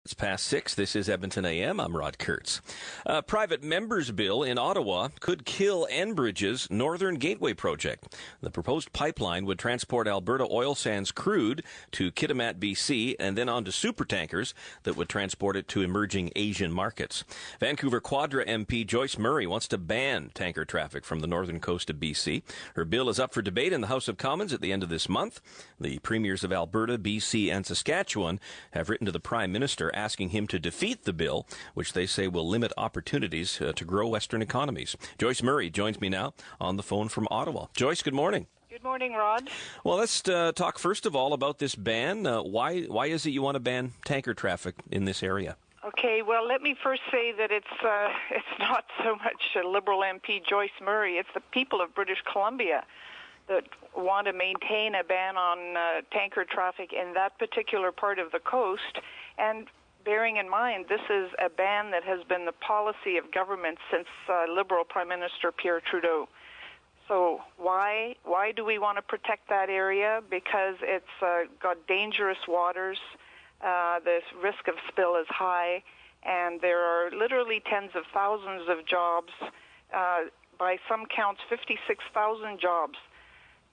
It's past 6. This is Edmonton AM. I'm Rod Kurtz. A private member's bill in Ottawa could kill Enbridge's Northern Gateway project. The proposed pipeline would transport Alberta oil sands crude to Kitimat, BC, and then on to supertankers that would transport it to emerging Asian markets. Vancouver Quadra MP Joyce Murray wants to ban tanker traffic from the northern coast of BC. Her bill is up for debate in the House of Commons at the end of this month. The premiers of Alberta, BC, and Saskatchewan have written to the Prime Minister asking him to defeat the bill, which they say will limit opportunities to grow Western economies. Joyce Murray joins me now on the phone from Ottawa. Joyce, good morning. Good morning, Rod. Well, let's talk first of all about this ban. Why is it you want to ban tanker traffic in this area? Okay, well, let me first say that it's not so much a Liberal MP Joyce Murray. It's the people of British Columbia that want to maintain a ban on tanker traffic in that particular part of the coast. And bearing in mind, this is a ban that has been the policy of government since Liberal Prime Minister Pierre Trudeau. So why do we want to protect that area? Because it's got dangerous waters, the risk of spill is high, and there are literally tens of thousands of jobs, by some counts 56,000 jobs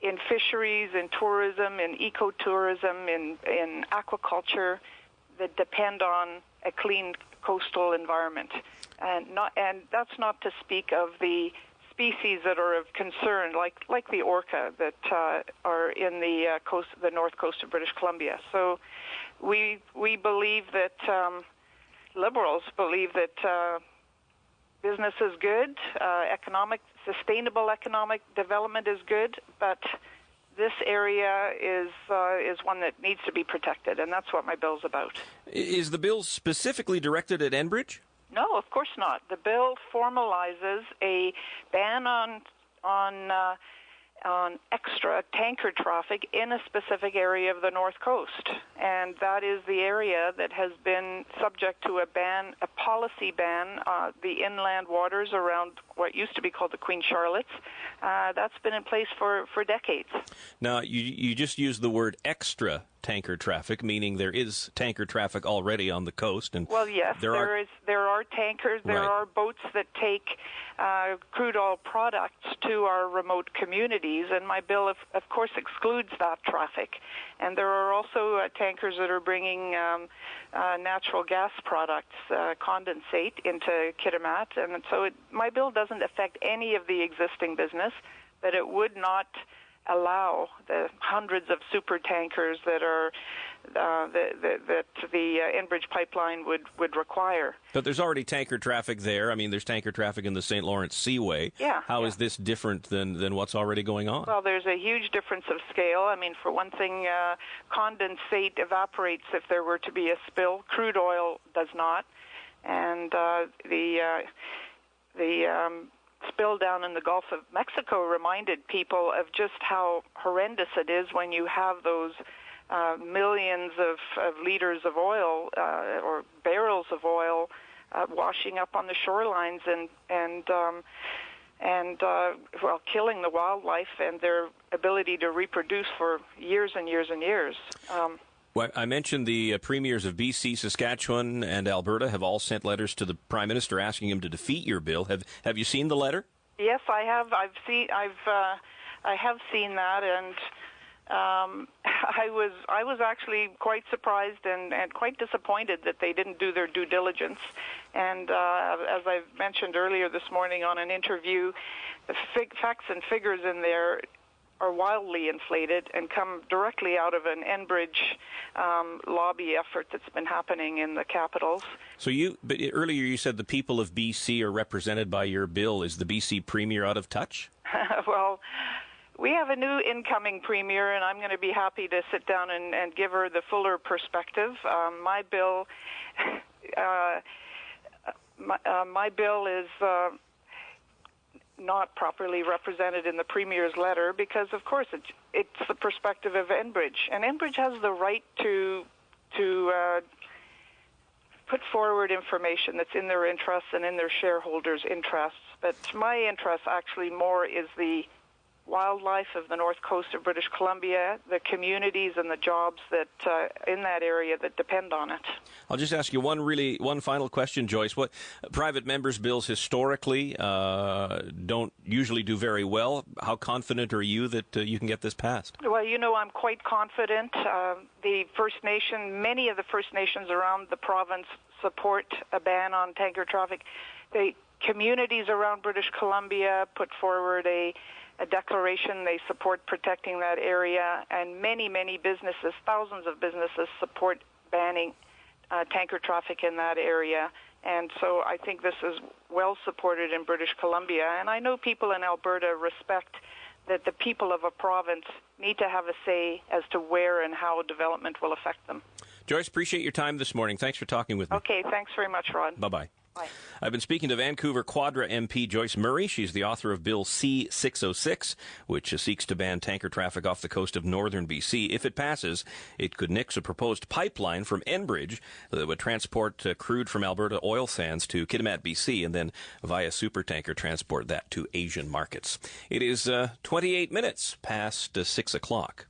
in fisheries, in tourism, in ecotourism, in aquaculture, that depend on a clean coastal environment, and that's not to speak of the species that are of concern, like the orca that are in the north coast of British Columbia. So we believe that Liberals believe that business is good, sustainable economic development is good, but this area is one that needs to be protected, and that's what my bill's about. Is the bill specifically directed at Enbridge? No, of course not. The bill formalizes a ban on extra tanker traffic in a specific area of the North Coast, and that is the area that has been subject to a policy ban, the inland waters around what used to be called the Queen Charlottes. That's been in place for decades. Now, you just used the word extra tanker traffic, meaning there is tanker traffic already on the coast. And well, yes, there are tankers, there are boats that take crude oil products to our remote communities, and my bill, of course, excludes that traffic. And there are also tankers that are bringing natural gas products, condensate, into Kitimat, and so my bill doesn't affect any of the existing business, but it would not allow the hundreds of super tankers that are that the Enbridge pipeline would require. But there's already tanker traffic there. I mean, there's tanker traffic in the St. Lawrence Seaway. Yeah. How is this different than what's already going on? Well, there's a huge difference of scale. I mean, for one thing, condensate evaporates if there were to be a spill. Crude oil does not, and the spill down in the Gulf of Mexico reminded people of just how horrendous it is when you have those millions of liters of oil or barrels of oil washing up on the shorelines and killing the wildlife and their ability to reproduce for years and years and years. Well, I mentioned the premiers of BC, Saskatchewan, and Alberta have all sent letters to the Prime Minister asking him to defeat your bill. Have you seen the letter? Yes, I have. I have seen that, and I was actually quite surprised and quite disappointed that they didn't do their due diligence. And as I mentioned earlier this morning on an interview, the facts and figures in there are wildly inflated and come directly out of an Enbridge lobby effort that's been happening in the capitals. So but earlier you said the people of BC are represented by your bill. Is the BC Premier out of touch? Well, we have a new incoming Premier, and I'm going to be happy to sit down and give her the fuller perspective. My bill is not properly represented in the Premier's letter because, of course, it's the perspective of Enbridge. And Enbridge has the right to put forward information that's in their interests and in their shareholders' interests. But my interest actually more is the wildlife of the north coast of British Columbia, the communities and the jobs that in that area that depend on it. I'll just ask you one final question, Joyce. What private members' bills historically don't usually do very well. How confident are you that you can get this passed? Well, I'm quite confident. Many of the First Nations around the province support a ban on tanker traffic. The communities around British Columbia put forward a declaration. They support protecting that area, and many businesses, thousands of businesses, support banning tanker traffic in that area. And so I think this is well supported in British Columbia. And I know people in Alberta respect that the people of a province need to have a say as to where and how development will affect them. Joyce, appreciate your time this morning. Thanks for talking with me. Okay, thanks very much, Rod. Bye-bye. Bye. I've been speaking to Vancouver Quadra MP Joyce Murray. She's the author of Bill C-606, which seeks to ban tanker traffic off the coast of northern BC. If it passes, it could nix a proposed pipeline from Enbridge that would transport crude from Alberta oil sands to Kitimat, BC, and then via supertanker transport that to Asian markets. It is 28 minutes past 6 o'clock.